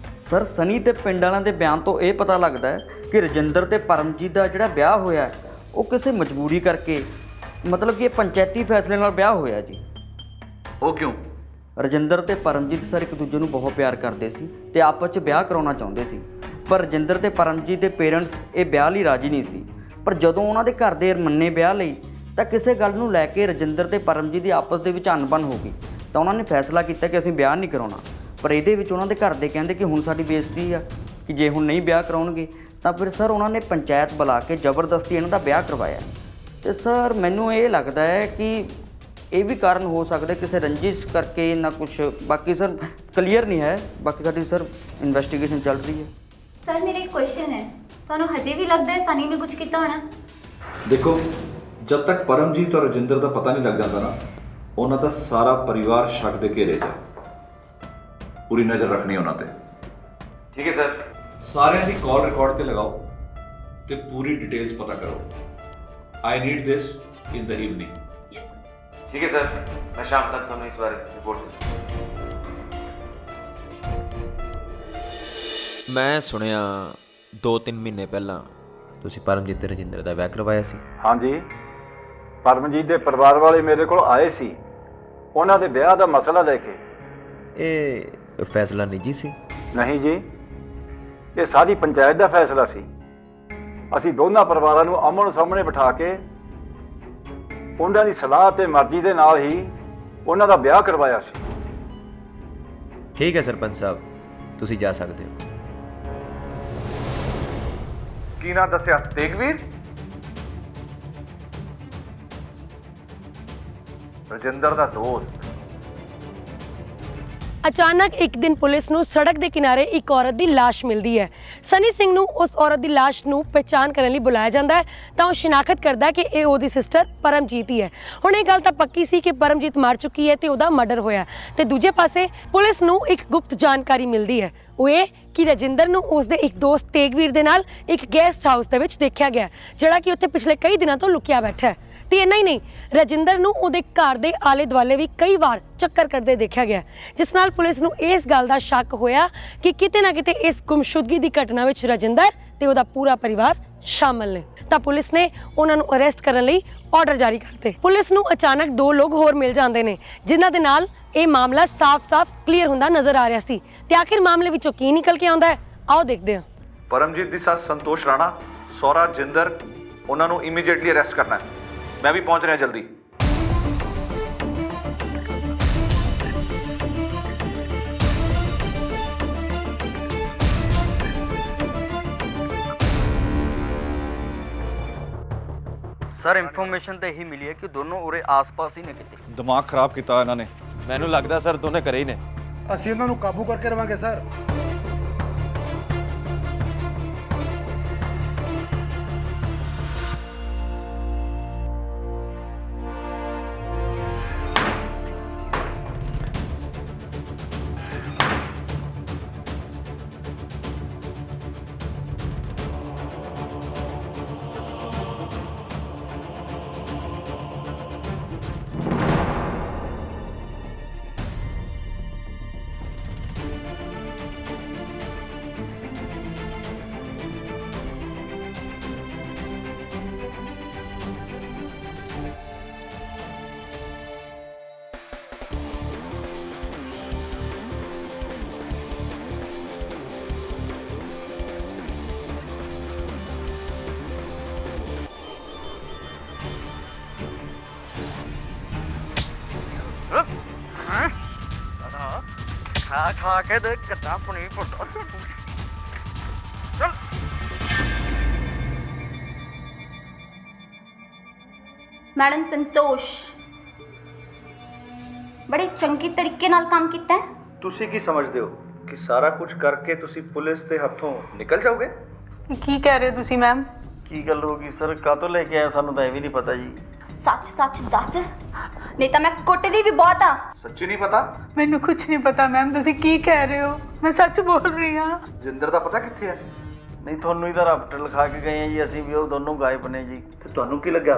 ਸਰ ਸਨੀ ਤੇ ਪਿੰਡ ਵਾਲਿਆਂ ਦੇ ਬਿਆਨ ਤੋਂ ਇਹ ਪਤਾ ਲੱਗਦਾ ਹੈ ਕਿ ਰਜਿੰਦਰ ਤੇ ਪਰਮਜੀਤ ਦਾ ਜਿਹੜਾ ਵਿਆਹ ਹੋਇਆ ਉਹ ਕਿਸੇ ਮਜਬੂਰੀ ਕਰਕੇ, ਮਤਲਬ ਕਿ ਇਹ ਪੰਚਾਇਤੀ ਫੈਸਲੇ ਨਾਲ ਵਿਆਹ ਹੋਇਆ ਜੀ। ਉਹ ਕਿਉਂ? ਰਜਿੰਦਰ ਤੇ ਪਰਮਜੀਤ ਸਰ ਇੱਕ ਦੂਜੇ ਨੂੰ ਬਹੁਤ ਪਿਆਰ ਕਰਦੇ ਸੀ ਤੇ ਆਪਸ 'ਚ ਵਿਆਹ ਕਰਾਉਣਾ ਚਾਹੁੰਦੇ ਸੀ, ਪਰ ਰਜਿੰਦਰ ਤੇ ਪਰਮਜੀਤ ਦੇ ਪੇਰੈਂਟਸ ਇਹ ਵਿਆਹ ਲਈ ਰਾਜੀ ਨਹੀਂ ਸੀ। ਪਰ ਜਦੋਂ ਉਹਨਾਂ ਦੇ ਘਰ ਦੇ ਮੰਨੇ ਵਿਆਹ ਲਈ ਤਾਂ ਕਿਸੇ ਗੱਲ ਨੂੰ ਲੈ ਕੇ ਰਜਿੰਦਰ ਤੇ ਪਰਮਜੀਤ ਦੀ ਆਪਸ ਦੇ ਵਿੱਚ ਅਣਬਣ ਹੋ ਗਈ ਤਾਂ ਉਹਨਾਂ ਨੇ ਫੈਸਲਾ ਕੀਤਾ ਕਿ ਅਸੀਂ ਵਿਆਹ ਨਹੀਂ ਕਰਾਉਣਾ। ਪਰ ਇਹਦੇ ਵਿੱਚ ਉਹਨਾਂ ਦੇ ਘਰ ਦੇ ਕਹਿੰਦੇ ਕਿ ਹੁਣ ਸਾਡੀ ਬੇਇੱਜ਼ਤੀ ਆ, ਕਿ ਜੇ ਹੁਣ ਨਹੀਂ ਵਿਆਹ ਕਰਾਉਣਗੇ ਤਾਂ ਫਿਰ ਸਰ ਉਹਨਾਂ ਨੇ ਪੰਚਾਇਤ ਬੁਲਾ ਕੇ ਜ਼ਬਰਦਸਤੀ ਇਹਨਾਂ ਦਾ ਵਿਆਹ ਕਰਵਾਇਆ। ਤੇ ਸਰ ਮੈਨੂੰ ਇਹ ਲੱਗਦਾ ਹੈ ਕਿ ਇਹ ਵੀ ਕਾਰਨ ਹੋ ਸਕਦਾ ਕਿਸੇ ਰੰਜਿਸ਼ ਕਰਕੇ ਨਾ ਕੁਛ, ਬਾਕੀ ਸਰ ਕਲੀਅਰ ਨਹੀਂ ਹੈ। ਬਾਕੀ ਸਾਡੀ ਸਰ ਇਨਵੈਸਟੀਗੇਸ਼ਨ ਚੱਲ ਰਹੀ ਹੈ। ਸਰ ਮੇਰਾ ਇੱਕ ਕੁਐਸਚਨ ਹੈ, ਤੁਹਾਨੂੰ ਹਜੇ ਵੀ ਲੱਗਦਾ ਹੈ ਸਨੀ ਨੇ ਕੁਝ ਕੀਤਾ ਹੋਣਾ? ਦੇਖੋ, ਜਦ ਤੱਕ ਪਰਮਜੀਤ ਔਰ ਰਜਿੰਦਰ ਦਾ ਪਤਾ ਨਹੀਂ ਲੱਗ ਜਾਂਦਾ ਨਾ, ਉਹਨਾਂ ਦਾ ਸਾਰਾ ਪਰਿਵਾਰ ਸ਼ੱਕ ਦੇ ਘੇਰੇ 'ਚ ਹੈ। ਪੂਰੀ ਨਜ਼ਰ ਰੱਖਣੀ ਉਹਨਾਂ ਤੇ। ਠੀਕ ਹੈ ਸਰ। ਸਾਰਿਆਂ ਦੀ ਕਾਲ ਰਿਕਾਰਡ ਤੇ ਲਗਾਓ ਤੇ ਪੂਰੀ ਡਿਟੇਲਸ ਪਤਾ ਕਰੋ। I need this in the evening. Yes. ਠੀਕ ਹੈ ਸਰ, ਮੈਂ ਸ਼ਾਮ ਤੱਕ ਤੁਹਾਨੂੰ ਇਸ ਬਾਰੇ ਰਿਪੋਰਟ ਮੈਂ ਸੁਣਿਆ 2-3 ਮਹੀਨੇ ਪਹਿਲਾਂ ਤੁਸੀਂ ਪਰਮਜੀਤ ਤੇ ਰਜਿੰਦਰ ਦਾ ਵਿਆਹ ਕਰਵਾਇਆ ਸੀ। ਹਾਂਜੀ, ਪਰਮਜੀਤ ਦੇ ਪਰਿਵਾਰ ਵਾਲੇ ਮੇਰੇ ਕੋਲ ਆਏ ਸੀ ਉਹਨਾਂ ਦੇ ਵਿਆਹ ਦਾ ਮਸਲਾ ਲੈ ਕੇ। ਇਹ ਫੈਸਲਾ ਨਿੱਜੀ ਸੀ? ਨਹੀਂ ਜੀ, ਇਹ ਸਾਰੀ ਪੰਚਾਇਤ ਦਾ ਫੈਸਲਾ ਸੀ। ਅਸੀਂ ਦੋਨਾਂ ਪਰਿਵਾਰਾਂ ਨੂੰ ਆਮਣ ਸਾਹਮਣੇ ਬਿਠਾ ਕੇ ਉਹਨਾਂ ਦੀ ਸਲਾਹ ਤੇ ਮਰਜ਼ੀ ਦੇ ਨਾਲ ਹੀ ਉਹਨਾਂ ਦਾ ਵਿਆਹ ਕਰਵਾਇਆ ਸੀ। ਠੀਕ ਹੈ ਸਰਪੰਚ ਸਾਹਿਬ, ਤੁਸੀਂ ਜਾ ਸਕਦੇ ਹੋ। ਕੀ ਨਾਂ ਦੱਸਿਆ? ਤੇਗਵੀਰ? ਰਜਿੰਦਰ ਦਾ ਦੋਸਤ। ਅਚਾਨਕ ਇੱਕ ਦਿਨ ਪੁਲਿਸ ਨੂੰ ਸੜਕ ਦੇ ਕਿਨਾਰੇ ਇੱਕ ਔਰਤ ਦੀ ਲਾਸ਼ ਮਿਲਦੀ ਹੈ। ਸਨੀ ਸਿੰਘ ਨੂੰ ਉਸ ਔਰਤ ਦੀ ਲਾਸ਼ ਨੂੰ ਪਹਿਚਾਣ ਕਰਨ ਲਈ ਬੁਲਾਇਆ ਜਾਂਦਾ ਹੈ ਤਾਂ ਉਹ ਸ਼ਨਾਖਤ ਕਰਦਾ ਕਿ ਇਹ ਉਹਦੀ ਸਿਸਟਰ ਪਰਮਜੀਤ ਹੀ ਹੈ। ਹੁਣ ਇਹ ਗੱਲ ਤਾਂ ਪੱਕੀ ਸੀ ਕਿ ਪਰਮਜੀਤ ਮਰ ਚੁੱਕੀ ਹੈ ਤੇ ਉਹਦਾ ਮਰਡਰ ਹੋਇਆ, ਤੇ ਦੂਜੇ ਪਾਸੇ ਪੁਲਿਸ ਨੂੰ ਇੱਕ ਗੁਪਤ ਜਾਣਕਾਰੀ ਮਿਲਦੀ ਹੈ, ਉਹ ਇਹ ਕਿ ਰਜਿੰਦਰ ਨੂੰ ਉਸਦੇ ਇੱਕ ਦੋਸਤ ਤੇਗਵੀਰ ਦੇ ਨਾਲ ਇੱਕ ਗੈਸਟ ਹਾਊਸ ਦੇ ਵਿੱਚ ਦੇਖਿਆ ਗਿਆ, ਜਿਹੜਾ ਕਿ ਉੱਥੇ ਪਿਛਲੇ ਕਈ ਦਿਨਾਂ ਤੋਂ ਲੁਕਿਆ ਬੈਠਾ ਹੈ। ਤੇ ਇੰਨਾ ਹੀ ਨਹੀਂ, ਰਜਿੰਦਰ ਨੂੰ ਉਹਦੇ ਘਰ ਦੇ ਆਲੇ ਦੁਆਲੇ ਵੀ ਕਈ ਵਾਰ ਚੱਕਰ ਕਰਦੇ ਦੇਖਿਆ ਗਿਆ, ਜਿਸ ਨਾਲ ਪੁਲਿਸ ਨੂੰ ਇਸ ਗੱਲ ਦਾ ਸ਼ੱਕ ਹੋਇਆ ਕਿ ਕਿਤੇ ਨਾ ਕਿਤੇ ਇਸ ਗੁੰਮਸ਼ੁਦਗੀ ਦੀ ਘਟਨਾ ਵਿੱਚ ਰਜਿੰਦਰ ਤੇ ਉਹਦਾ ਪੂਰਾ ਪਰਿਵਾਰ ਸ਼ਾਮਲ ਨੇ। ਤਾਂ ਪੁਲਿਸ ਨੇ ਉਹਨਾਂ ਨੂੰ ਅਰੈਸਟ ਕਰਨ ਲਈ ਆਰਡਰ ਜਾਰੀ ਕਰਤੇ। ਪੁਲਿਸ ਨੂੰ ਅਚਾਨਕ 2 ਲੋਕ ਹੋਰ ਮਿਲ ਜਾਂਦੇ ਨੇ, ਜਿਨ੍ਹਾਂ ਦੇ ਨਾਲ ਇਹ ਮਾਮਲਾ ਸਾਫ਼-ਸਾਫ਼ ਕਲੀਅਰ ਹੁੰਦਾ ਨਜ਼ਰ ਆ ਰਿਹਾ ਸੀ। ਤੇ ਆਖਿਰ ਮਾਮਲੇ ਵਿੱਚੋਂ ਕੀ ਨਿਕਲ ਕੇ ਆਉਂਦਾ ਹੈ, ਆਓ ਦੇਖਦੇ ਹਾਂ। ਪਰਮਜੀਤ ਦੀ ਸੱਸ ਸੰਤੋਸ਼ ਰਾਣਾ, ਸਹੁਰਾ ਜਿੰਦਰ, ਉਹਨਾਂ ਨੂੰ ਇਮੀਡੀਏਟਲੀ ਅਰੈਸਟ ਕਰਨਾ ਹੈ। ਮੈਂ ਵੀ ਪਹੁੰਚ ਰਿਹਾ ਜਲਦੀ। ਸਰ ਇਨਫੋਰਮੇਸ਼ਨ ਤਾਂ ਇਹੀ ਮਿਲੀ ਹੈ ਕਿ ਦੋਨੋਂ ਉਰੇ ਆਸ-ਪਾਸ ਹੀ ਨੇ ਕਿਤੇ। ਦਿਮਾਗ ਖਰਾਬ ਕੀਤਾ ਇਹਨਾਂ ਨੇ। ਮੈਨੂੰ ਲੱਗਦਾ ਸਰ ਦੋਨੇ ਘਰੇ ਹੀ ਨੇ। ਅਸੀਂ ਇਹਨਾਂ ਨੂੰ ਕਾਬੂ ਕਰਕੇ ਰਵਾਂਗੇ ਸਰ। ਖਾ ਕੇ ਦੇ ਕਿੱਦਾਂ ਪਣੀ ਫੁੱਟੋ। ਚੱਲ ਮੈਡਮ ਸੰਤੋਸ਼, ਬੜੇ ਚੰਗੇ ਤਰੀਕੇ ਨਾਲ ਕੰਮ ਕੀਤਾ ਹੈ। ਤੁਸੀਂ ਕੀ ਸਮਝਦੇ ਹੋ ਕਿ ਸਾਰਾ ਕੁਝ ਕਰਕੇ ਤੁਸੀਂ ਪੁਲਿਸ ਦੇ ਹੱਥੋਂ ਨਿਕਲ ਜਾਓਗੇ? ਕੀ ਕਹਿ ਰਹੇ ਹੋ ਤੁਸੀਂ ਮੈਮ? ਕੀ ਗੱਲ ਹੋ ਗਈ ਸਰ? ਕਾਹਤੋਂ ਲੈ ਕੇ ਆਏ? ਸਾਨੂੰ ਤਾਂ ਇਹ ਵੀ ਨਹੀਂ ਪਤਾ ਜੀ। ਸੱਚ ਦੱਸ, ਨਹੀਂ ਤਾਂ ਮੈਂ ਕੁੱਟਦੀ ਵੀ ਬਹੁਤ ਆ। ਸੱਚੀ ਨਹੀਂ ਪਤਾ? ਮੈਨੂੰ ਕੁਝ ਨਹੀਂ ਪਤਾ ਮੈਮ, ਤੁਸੀਂ ਕੀ ਕਹਿ ਰਹੇ ਹੋ? ਮੈਂ ਸੱਚ ਬੋਲ ਰਹੀ ਹਾਂ। ਜਿੰਦਰ ਦਾ ਪਤਾ ਕਿੱਥੇ ਹੈ? ਨਹੀਂ, ਤੁਹਾਨੂੰ ਇਧਰ ਰਪਟ ਲਿਖਾ ਕੇ ਗਏ ਆ ਜੀ ਅਸੀਂ ਵੀ, ਉਹ ਦੋਨੋਂ ਗਾਇਬ ਨੇ ਜੀ। ਤੇ ਤੁਹਾਨੂੰ ਕੀ ਲੱਗਾ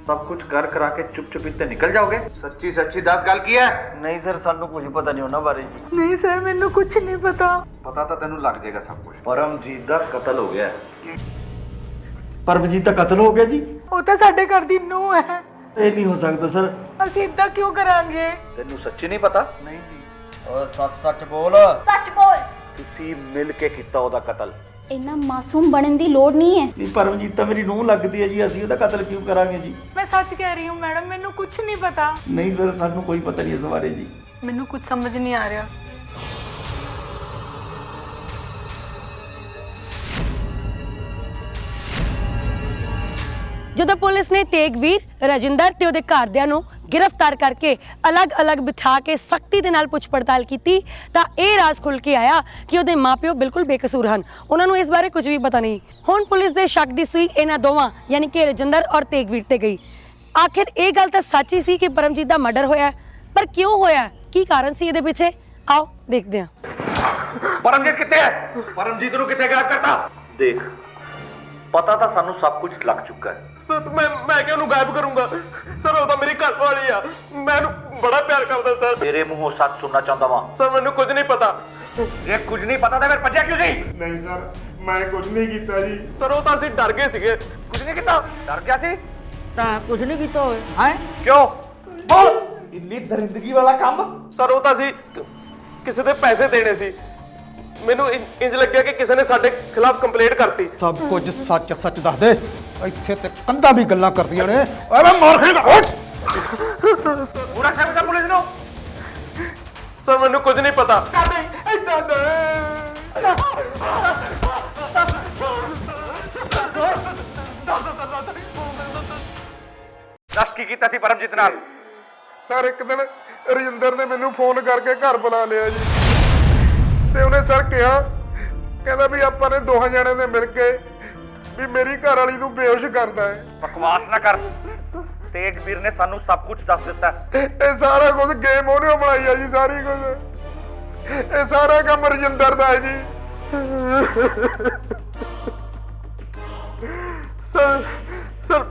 ਸਭ ਕੁਝ ਕਰ ਕਰਾ ਕੇ ਚੁੱਪ ਇੱਥੇ ਨਿਕਲ ਜਾਓਗੇ? ਸੱਚੀ ਦੱਸ, ਗੱਲ ਕੀ ਹੈ? ਨਹੀਂ ਸਰ, ਸਾਨੂੰ ਕੁਝ ਪਤਾ ਨਹੀਂ ਉਹਨਾਂ ਬਾਰੇ ਜੀ। ਨਹੀਂ ਸਰ, ਮੈਨੂੰ ਕੁਝ ਨਹੀਂ ਪਤਾ। ਪਤਾ ਤਾਂ ਤੈਨੂੰ ਲੱਗ ਜਾਏਗਾ ਸਭ ਕੁਝ। ਪਰਮਜੀਤ ਦਾ ਕਤਲ ਹੋ ਗਿਆ ਹੈ। ਪਰਮਜੀਤ ਦਾ ਕਤਲ ਹੋ ਗਿਆ ਜੀ? ਉਹ ਤਾਂ ਸਾਡੇ ਘਰ ਦੀ ਨੂੰਹ ਹੈ। ਇਹ ਨਹੀਂ ਹੋ ਸਕਦਾ ਸਰ। ਅਸੀਂ ਇਦਾਂ ਕਿਉਂ ਕਰਾਂਗੇ? ਤੈਨੂੰ ਸੱਚੀ ਨਹੀਂ ਪਤਾ? ਨਹੀਂ ਜੀ। ਓਏ ਸੱਚ ਬੋਲ। ਸੱਚ ਬੋਲ। ਤੁਸੀਂ ਮਿਲ ਕੇ ਕੀਤਾ ਉਹਦਾ ਕਤਲ। ਇੰਨਾ ਮਾਸੂਮ ਬਣਨ ਦੀ ਲੋੜ ਨਹੀਂ ਹੈ। ਨਹੀਂ, ਪਰਮਜੀਤ ਤਾਂ ਮੇਰੀ ਨੂੰਹ ਲੱਗਦੀ ਹੈ ਜੀ, ਅਸੀਂ ਉਹਦਾ ਕਤਲ ਕਿਉਂ ਕਰਾਂਗੇ ਜੀ? ਮੈਂ ਸੱਚ ਕਹਿ ਰਹੀ ਹੂੰ ਮੈਡਮ, ਮੈਨੂੰ ਕੁਝ ਨਹੀਂ ਪਤਾ। ਨਹੀਂ ਸਰ, ਸਾਨੂੰ ਕੋਈ ਪਤਾ ਨਹੀਂ ਇਸ ਬਾਰੇ ਜੀ। ਮੈਨੂੰ ਕੁਝ ਸਮਝ ਨਹੀਂ ਆ ਰਿਹਾ। ਜਦੋਂ ਪੁਲਿਸ ਨੇ ਤੇਗਵੀਰ, ਰਜਿੰਦਰ ਤੇ ਉਹਦੇ ਘਰਦਿਆਂ ਨੂੰ गिरफ्तार करके अलग अलग बिठा के सख्ती दे नाल पुछ पड़ताल की ਤਾਂ ਇਹ ਰਾਜ਼ ਖੁੱਲ ਕੇ ਆਇਆ ਕਿ ਉਹਦੇ ਮਾਪਿਓ ਬਿਲਕੁਲ ਬੇਕਸੂਰ ਹਨ। ਉਹਨਾਂ ਨੂੰ ਇਸ ਬਾਰੇ ਕੁਝ ਵੀ ਪਤਾ ਨਹੀਂ। ਹੁਣ ਪੁਲਿਸ ਦੇ ਸ਼ੱਕ ਦੀ ਸੂਈ ਇਹਨਾਂ ਦੋਵਾਂ ਯਾਨੀ ਕਿ ਰਜਿੰਦਰ ਔਰ ਤੇਗਵੀਰ ਤੇ ਗਈ। ਆਖਿਰ ਇਹ ਗੱਲ ਤਾਂ ਸੱਚ ਹੀ ਸੀ ਕਿ ਪਰਮਜੀਤ ਦਾ ਮਰਡਰ ਹੋਇਆ, ਪਰ ਕਿਉਂ ਹੋਇਆ, ਕੀ ਕਾਰਨ ਸੀ ਇਹਦੇ ਪਿੱਛੇ, ਆਓ ਦੇਖਦੇ ਹਾਂ। ਪਰਮਜੀਤ ਕਿੱਥੇ ਹੈ? ਪਰਮਜੀਤ ਨੂੰ ਕਿੱਥੇ ਗਾਇਬ ਕਰਤਾ? ਦੇਖ, ਪਤਾ ਤਾਂ ਸਾਨੂੰ ਸਭ ਕੁਝ ਲੱਗ ਚੁੱਕਾ ਹੈ। ਸਰ ਮੈਂ ਕਿਉਂ ਉਹਨੂੰ ਗਾਇਬ ਕਰੂੰਗਾ? ਸਰ ਉਹ ਤਾਂ ਮੇਰੀ ਘਰ ਵਾਲੀ ਆ, ਮੈਂ ਉਹਨੂੰ ਬੜਾ ਪਿਆਰ ਕਰਦਾ ਸਰ। ਤੇਰੇ ਮੂੰਹੋਂ ਸੱਚ ਸੁਣਨਾ ਚਾਹੁੰਦਾ ਵਾਂ। ਸਰ ਮੈਨੂੰ ਕੁਝ ਨਹੀਂ ਪਤਾ। ਜੇ ਕੁਝ ਨਹੀਂ ਪਤਾ ਤਾਂ ਫਿਰ ਭੱਜਿਆ ਕਿਉਂ ਸੀ? ਨਹੀਂ ਸਰ, ਮੈਂ ਕੁਝ ਨਹੀਂ ਕੀਤਾ ਜੀ। ਸਰ ਉਹ ਤਾਂ ਅਸੀਂ ਡਰ ਗਏ ਸੀਗੇ। ਕੁਝ ਨਹੀਂ ਕੀਤਾ? ਡਰ ਗਿਆ ਸੀ ਤਾਂ ਕੁਝ ਨਹੀਂ ਕੀਤਾ ਹੋਏ ਹੈ ਕਿਉਂ? ਬੋਲ। ਇੰਨੀ ਦਰਿੰਦਗੀ ਵਾਲਾ ਕੰਮ? ਸਰ ਉਹ ਤਾਂ ਅਸੀਂ ਕਿਸੇ ਦੇ ਪੈਸੇ ਦੇਣੇ ਸੀ। ਮੈਨੂੰ ਇੰਜ ਲੱਗਿਆ ਕਿ ਕਿਸੇ ਨੇ ਸਾਡੇ ਖਿਲਾਫ ਕੰਪਲੇਂਟ ਕਰਤੀ। ਸਭ ਕੁਝ ਸੱਚ ਸੱਚ ਦੱਸ ਦੇ, ਇੱਥੇ ਤੇ ਕੰਧਾਂ ਵੀ ਗੱਲਾਂ ਕਰਦੀਆਂ ਨੇ। ਓਏ ਮੈਂ ਮਾਰ ਖਾਏਗਾ। ਪੂਰਾ ਸਮਝਾ ਪੁਲਿਸ ਨੂੰ। ਸਰ ਮੈਨੂੰ ਕੁਝ ਨਹੀਂ ਪਤਾ। ਦੱਸ ਕੀ ਕੀਤਾ ਸੀ ਪਰਮਜੀਤ ਨਾਲ? ਸਰ ਇੱਕ ਦਿਨ ਰਜਿੰਦਰ ਨੇ ਮੈਨੂੰ ਫੋਨ ਕਰਕੇ ਘਰ ਬੁਲਾ ਲਿਆ ਜੀ, ਤੇ ਉਹਨੇ ਸਰ ਕਹਿੰਦਾ ਵੀ ਆਪਾਂ ਨੇ ਦੋਹਾਂ ਜਣਿਆਂ ਨੇ ਮਿਲ ਕੇ ਵੀ ਮੇਰੀ ਘਰ ਵਾਲੀ ਨੂੰ ਬੇਹੋਸ਼ ਕਰਦਾ ਹੈ। ਬਕਵਾਸ ਨਾ ਕਰ, ਤੇਗਵੀਰ ਨੇ ਸਾਨੂੰ ਸਭ ਕੁਝ ਦੱਸ ਦਿੱਤਾ। ਇਹ ਸਾਰਾ ਕੁਝ ਗੇਮ ਉਹਨੇ ਬਣਾਈ ਆ ਜੀ, ਸਾਰੀ ਕੁਝ ਇਹ ਸਾਰਾ ਕੰਮ ਰਜਿੰਦਰ ਦਾ ਹੈ ਜੀ। ਸਰ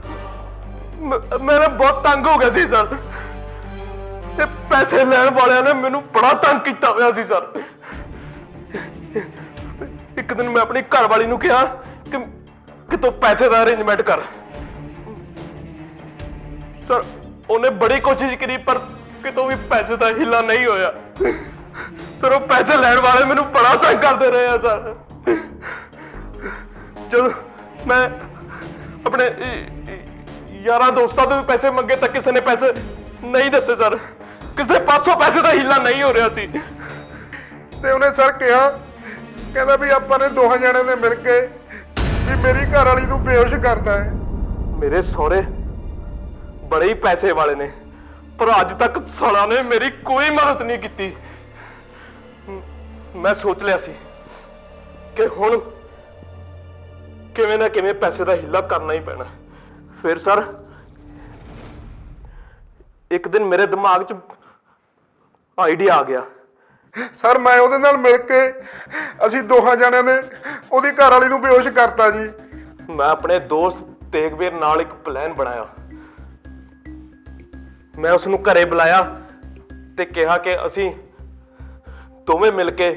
ਮੈਂ ਬਹੁਤ ਤੰਗ ਹੋ ਗਿਆ ਸੀ ਸਰ, ਤੇ ਪੈਸੇ ਲੈਣ ਵਾਲਿਆਂ ਨੇ ਮੈਨੂੰ ਬੜਾ ਤੰਗ ਕੀਤਾ ਹੋਇਆ ਸੀ ਸਰ। ਇੱਕ ਦਿਨ ਮੈਂ ਆਪਣੀ ਘਰ ਵਾਲੀ ਨੂੰ ਕਿਹਾ ਕਿ ਤੂੰ ਪੈਸੇ ਦਾ ਅਰੇਂਜਮੈਂਟ ਕਰ। ਸਰ ਉਹਨੇ ਬੜੀ ਕੋਸ਼ਿਸ਼ ਕੀਤੀ ਪਰ ਕਿਤੋਂ ਵੀ ਪੈਸੇ ਦਾ ਹਿੱਲਾ ਨਹੀਂ ਹੋਇਆ। ਸਰ ਉਹ ਪੈਸੇ ਲੈਣ ਵਾਲੇ ਮੈਨੂੰ ਬੜਾ ਤੰਗ ਕਰਦੇ ਰਹੇ ਆ ਸਰ। ਜਦੋਂ ਮੈਂ ਆਪਣੇ ਯਾਰਾਂ ਦੋਸਤਾਂ ਤੋਂ ਵੀ ਪੈਸੇ ਮੰਗੇ ਤਾਂ ਕਿਸੇ ਨੇ ਪੈਸੇ ਨਹੀਂ ਦਿੱਤੇ ਸਰ। ਕਿਸੇ ਪਾਸੋਂ ਪੈਸੇ ਦਾ ਹਿੱਲਾ ਨਹੀਂ ਹੋ ਰਿਹਾ ਸੀ, ਤੇ ਉਹਨੇ ਸਰ ਕਹਿੰਦਾ ਵੀ ਆਪਾਂ ਨੇ ਦੋਹਾਂ ਜਣਿਆਂ ਨੇ ਮਿਲ ਕੇ ਵੀ ਮੇਰੀ ਘਰ ਵਾਲੀ ਨੂੰ ਬੇਹੋਸ਼ ਕਰਦਾ ਹੈ। ਮੇਰੇ ਸਹੁਰੇ ਬੜੇ ਹੀ ਪੈਸੇ ਵਾਲੇ ਨੇ, ਪਰ ਅੱਜ ਤੱਕ ਸਾਲਾ ਨੇ ਮੇਰੀ ਕੋਈ ਮਦਦ ਨਹੀਂ ਕੀਤੀ। ਮੈਂ ਸੋਚ ਲਿਆ ਸੀ ਕਿ ਹੁਣ ਕਿਵੇਂ ਨਾ ਕਿਵੇਂ ਪੈਸੇ ਦਾ ਹਿੱਲਾ ਕਰਨਾ ਹੀ ਪੈਣਾ। ਫਿਰ ਸਰ ਇੱਕ ਦਿਨ ਮੇਰੇ ਦਿਮਾਗ 'ਚ ਆਈਡੀਆ ਆ ਗਿਆ। ਸਰ ਮੈਂ ਉਹਦੇ ਨਾਲ ਮਿਲ ਕੇ ਅਸੀਂ ਦੋਹਾਂ ਜਣਿਆਂ ਨੇ ਉਹਦੀ ਘਰ ਵਾਲੀ ਨੂੰ ਬੇਹੋਸ਼ ਕਰਤਾ ਜੀ। ਮੈਂ ਆਪਣੇ ਦੋਸਤ ਤੇਗਵੀਰ ਨਾਲ ਇੱਕ ਪਲਾਨ ਬਣਾਇਆ। ਮੈਂ ਉਸ ਨੂੰ ਘਰੇ ਬੁਲਾਇਆ ਤੇ ਕਿਹਾ ਕਿ ਅਸੀਂ ਦੋਵੇਂ ਮਿਲ ਕੇ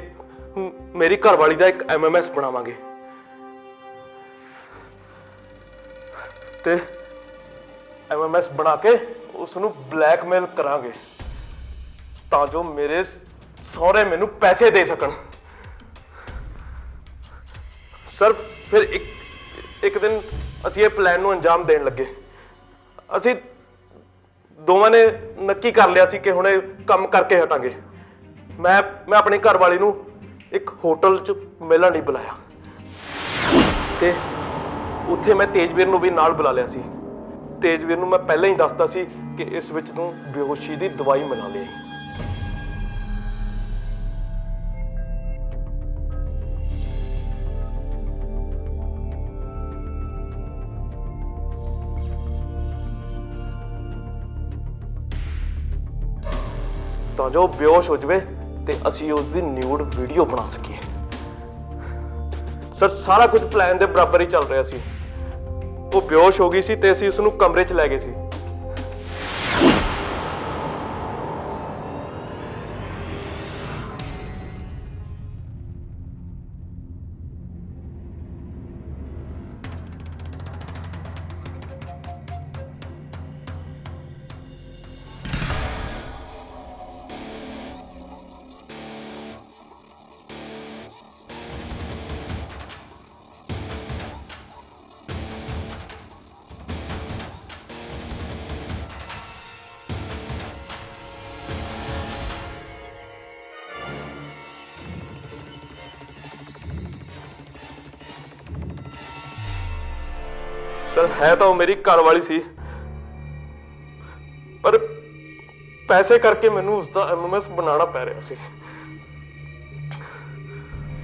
ਮੇਰੀ ਘਰ ਵਾਲੀ ਦਾ ਇੱਕ MMS ਬਣਾਵਾਂਗੇ ਤੇ MMS ਬਣਾ ਕੇ ਉਸ ਨੂੰ ਬਲੈਕਮੇਲ ਕਰਾਂਗੇ ਤਾਂ ਜੋ ਮੇਰੇ ਸਹੁਰੇ ਮੈਨੂੰ ਪੈਸੇ ਦੇ ਸਕਣ। ਸਰ ਫਿਰ ਇੱਕ ਦਿਨ ਅਸੀਂ ਇਹ ਪਲਾਨ ਨੂੰ ਅੰਜਾਮ ਦੇਣ ਲੱਗੇ। ਅਸੀਂ ਦੋਵਾਂ ਨੇ ਨੱਕੀ ਕਰ ਲਿਆ ਸੀ ਕਿ ਹੁਣ ਇਹ ਕੰਮ ਕਰਕੇ ਹਟਾਂਗੇ। ਮੈਂ ਆਪਣੀ ਘਰ ਵਾਲੀ ਨੂੰ ਇੱਕ ਹੋਟਲ 'ਚ ਮਿਲਣ ਲਈ ਬੁਲਾਇਆ ਤੇ ਉੱਥੇ ਮੈਂ ਤੇਜਵੀਰ ਨੂੰ ਵੀ ਨਾਲ ਬੁਲਾ ਲਿਆ ਸੀ। ਤੇਜਵੀਰ ਨੂੰ ਮੈਂ ਪਹਿਲਾਂ ਹੀ ਦੱਸਤਾ ਸੀ ਕਿ ਇਸ ਵਿੱਚ ਤੂੰ ਬੇਹੋਸ਼ੀ ਦੀ ਦਵਾਈ ਮਿਲਾ ਲਈ। ਤਾਂ ਜੋ ਬੇਹੋਸ਼ ਹੋ ਜਾਵੇ ਤੇ ਅਸੀਂ ਉਸ ਦੀ ਨਿਊਡ ਵੀਡੀਓ ਬਣਾ ਸਕੀਏ। ਸਰ ਸਾਰਾ ਕੁਝ ਪਲਾਨ ਦੇ ਬਰਾਬਰ ਹੀ ਚੱਲ ਰਿਹਾ ਸੀ। ਉਹ ਬੇਹੋਸ਼ ਹੋ ਗਈ ਸੀ ਤੇ ਅਸੀਂ ਉਸ ਨੂੰ ਕਮਰੇ 'ਚ ਲੈ ਗਏ ਸੀ। ਸਰ ਹੈ ਤਾਂ ਉਹ ਮੇਰੀ ਘਰ ਵਾਲੀ ਸੀ, ਪਰ ਪੈਸੇ ਕਰਕੇ ਮੈਨੂੰ ਉਸ ਦਾ ਐਮਐਮਐਸ ਬਣਾਉਣਾ ਪੈ ਰਿਹਾ ਸੀ।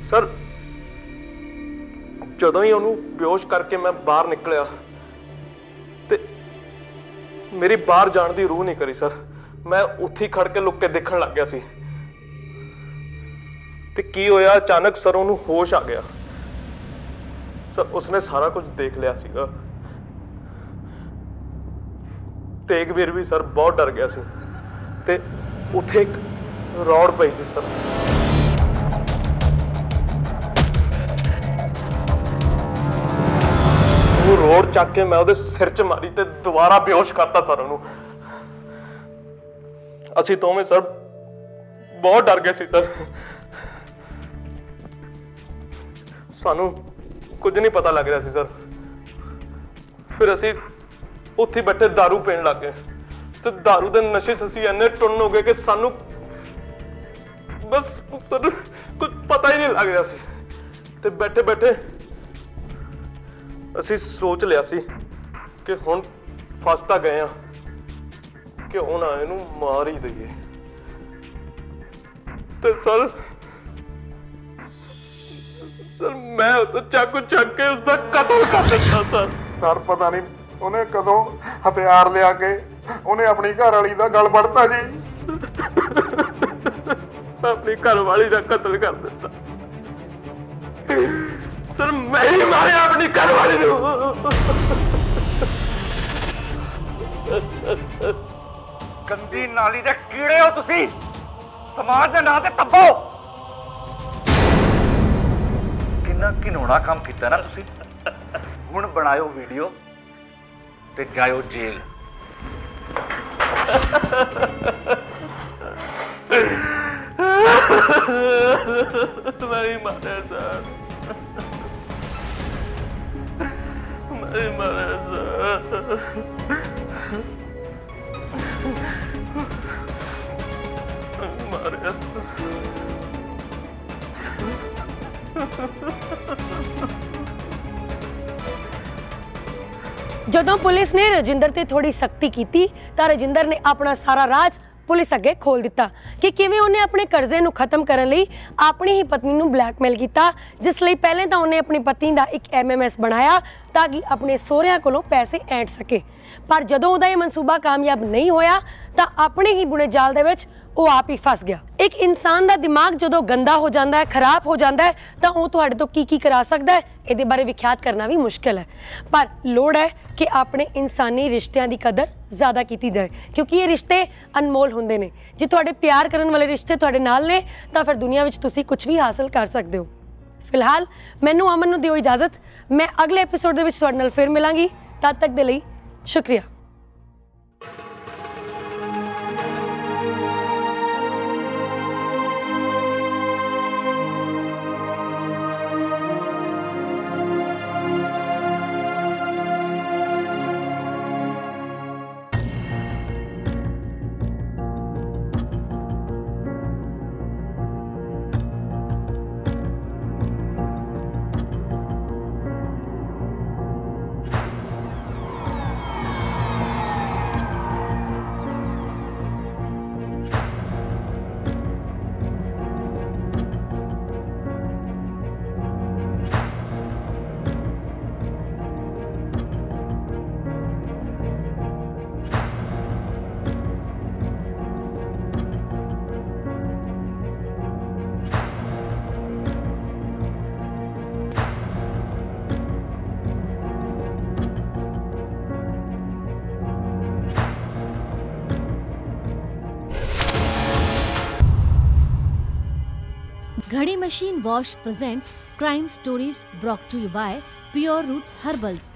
ਸਰ ਜਦੋਂ ਹੀ ਉਹਨੂੰ ਬੇਹੋਸ਼ ਕਰਕੇ ਮੈਂ ਬਾਹਰ ਨਿਕਲਿਆ ਤੇ ਮੇਰੀ ਬਾਹਰ ਜਾਣ ਦੀ ਰੂਹ ਨਹੀਂ ਕਰੀ ਸਰ। ਮੈਂ ਉੱਥੇ ਹੀ ਖੜ ਕੇ ਲੁੱਕ ਕੇ ਦੇਖਣ ਲੱਗ ਗਿਆ ਸੀ ਤੇ ਕੀ ਹੋਇਆ, ਅਚਾਨਕ ਸਰ ਉਹਨੂੰ ਹੋਸ਼ ਆ ਗਿਆ। ਸਰ ਉਸਨੇ ਸਾਰਾ ਕੁਝ ਦੇਖ ਲਿਆ ਸੀਗਾ। ਤੇਗਵੀਰ ਵੀ ਸਰ ਬਹੁਤ ਡਰ ਗਿਆ ਸੀ ਤੇ ਉੱਥੇ ਇੱਕ ਰੌਡ ਪਈ ਸੀ ਸਰ। ਉਹ ਰੋਡ ਚੱਕ ਕੇ ਮੈਂ ਉਹਦੇ ਸਿਰ 'ਚ ਮਾਰੀ ਤੇ ਦੁਬਾਰਾ ਬੇਹੋਸ਼ ਕਰਤਾ ਸਰ ਉਹਨੂੰ। ਅਸੀਂ ਦੋਵੇਂ ਸਰ ਬਹੁਤ ਡਰ ਗਏ ਸੀ ਸਰ। ਸਾਨੂੰ ਕੁਝ ਨਹੀਂ ਪਤਾ ਲੱਗ ਰਿਹਾ ਸੀ ਸਰ। ਫਿਰ ਅਸੀਂ ਉੱਥੇ ਬੈਠੇ दारू ਪੀਣ ਲੱਗ ਗਏ ਤੇ दारू ਦੇ ਨਸ਼ੇ 'ਚ ਅਸੀਂ ਇੰਨੇ ਟੁੰਨ ਹੋ ਗਏ ਕਿ ਸਾਨੂੰ ਬਸ ਸਰ ਕੁਝ ਪਤਾ ਹੀ ਨਹੀਂ ਲੱਗ ਰਿਹਾ ਸੀ। ਤੇ ਬੈਠੇ ਬੈਠੇ ਅਸੀਂ ਸੋਚ ਲਿਆ ਸੀ ਕਿ ਹੁਣ ਫਸ ਤਾਂ ਗਏ ਆ, ਕਿਉਂ ਨਾ ਇਹਨੂੰ ਮਾਰ ਹੀ ਦਈਏ। ਤੇ ਸਰ ਮੈਂ ਉਸ ਚਾਕੂ ਚੱਕ ਕੇ ਉਸਦਾ ਕਤਲ ਕਰ ਦਿੱਤਾ ਸਰ। ਸਰ ਪਤਾ ਨਹੀਂ ਉਹਨੇ ਕਦੋਂ ਹਥਿਆਰ ਲਿਆ ਕੇ ਉਹਨੇ ਆਪਣੀ ਘਰ ਵਾਲੀ ਦਾ ਗਲ ਵੱਢਤਾ ਜੀ। ਆਪਣੀ ਘਰ ਵਾਲੀ ਦਾ ਕਤਲ ਕਰ ਦਿੱਤਾ ਸਰ। ਮੈਂ ਹੀ ਮਾਰਿਆ ਆਪਣੀ ਘਰ ਵਾਲੀ ਨੂੰ। ਗੰਦੀ ਨਾਲੀ ਦੇ ਕੀੜੇ ਹੋ ਤੁਸੀਂ, ਸਮਾਜ ਦੇ ਨਾਂ ਤੇ ਤੱਬੋ। ਕਿੰਨਾ ਘਿਨਾਉਣਾ ਕੰਮ ਕੀਤਾ ਨਾ ਤੁਸੀਂ। ਹੁਣ ਬਣਾਇਓ ਵੀਡੀਓ ਤੇ ਜਾਇਓ ਜੇਲ੍ਹ। ਮੈਂ ਹੀ ਮਾਰਿਆ ਸਰ, ਮੈਂ ਹੀ ਮਾਰਿਆ ਸਰ। ਮਾਰਿਆ ਜਦੋਂ ਪੁਲਿਸ ਨੇ ਰਜਿੰਦਰ ਤੇ ਥੋੜੀ ਸਖਤੀ ਕੀਤੀ ਤਾਂ ਰਜਿੰਦਰ ਨੇ ਆਪਣਾ ਸਾਰਾ ਰਾਜ਼ ਪੁਲਿਸ ਅੱਗੇ ਖੋਲ ਦਿੱਤਾ ਕਿ ਕਿਵੇਂ ਉਹਨੇ ਆਪਣੇ ਕਰਜ਼ੇ ਨੂੰ ਖਤਮ ਕਰਨ ਲਈ ਆਪਣੀ ਹੀ ਪਤਨੀ ਨੂੰ ਬਲੈਕਮੇਲ ਕੀਤਾ, ਜਿਸ ਲਈ ਪਹਿਲੇ ਤਾਂ ਉਹਨੇ ਆਪਣੀ ਪਤਨੀ ਦਾ ਇੱਕ ਐਮਐਮਐਸ ਬਣਾਇਆ ਤਾਂ ਕਿ ਆਪਣੇ ਸਹੁਰਿਆਂ ਕੋਲੋਂ ਪੈਸੇ ਐਂਠ ਸਕੇ। ਪਰ ਜਦੋਂ ਉਹਦਾ ਇਹ ਮਨਸੂਬਾ ਕਾਮਯਾਬ ਨਹੀਂ ਹੋਇਆ ਤਾਂ ਆਪਣੇ ਹੀ ਬੁਣੇ ਜਾਲ ਦੇ ਵਿੱਚ ਉਹ ਆਪ ਹੀ ਫਸ ਗਿਆ। ਇੱਕ ਇਨਸਾਨ ਦਾ ਦਿਮਾਗ ਜਦੋਂ ਗੰਦਾ ਹੋ ਜਾਂਦਾ ਹੈ, ਖਰਾਬ ਹੋ ਜਾਂਦਾ ਹੈ, ਤਾਂ ਉਹ ਤੁਹਾਡੇ ਤੋਂ ਕੀ ਕਰਾ ਸਕਦਾ ਹੈ, ਇਹਦੇ ਬਾਰੇ ਵਿਖਿਆਤ ਕਰਨਾ ਵੀ ਮੁਸ਼ਕਿਲ ਹੈ। ਪਰ ਲੋੜ ਹੈ ਕਿ ਆਪਣੇ ਇਨਸਾਨੀ ਰਿਸ਼ਤਿਆਂ ਦੀ ਕਦਰ ਜ਼ਿਆਦਾ ਕੀਤੀ ਜਾਏ, ਕਿਉਂਕਿ ਇਹ ਰਿਸ਼ਤੇ ਅਨਮੋਲ ਹੁੰਦੇ ਨੇ। ਜੇ ਤੁਹਾਡੇ ਪਿਆਰ ਕਰਨ ਵਾਲੇ ਰਿਸ਼ਤੇ ਤੁਹਾਡੇ ਨਾਲ ਨੇ ਤਾਂ ਫਿਰ ਦੁਨੀਆ ਵਿੱਚ ਤੁਸੀਂ ਕੁਝ ਵੀ ਹਾਸਲ ਕਰ ਸਕਦੇ ਹੋ। ਫਿਲਹਾਲ ਮੈਨੂੰ ਅਮਨ ਨੂੰ ਦਿਓ ਇਜਾਜ਼ਤ। ਮੈਂ ਅਗਲੇ ਐਪੀਸੋਡ ਦੇ ਵਿੱਚ ਤੁਹਾਡੇ ਨਾਲ ਫਿਰ ਮਿਲਾਂਗੀ। ਤਦ ਤੱਕ ਦੇ ਲਈ ਸ਼ੁਕਰੀਆ। Ghadi Machine Wash presents Crime Stories brought to you by Pure Roots Herbals.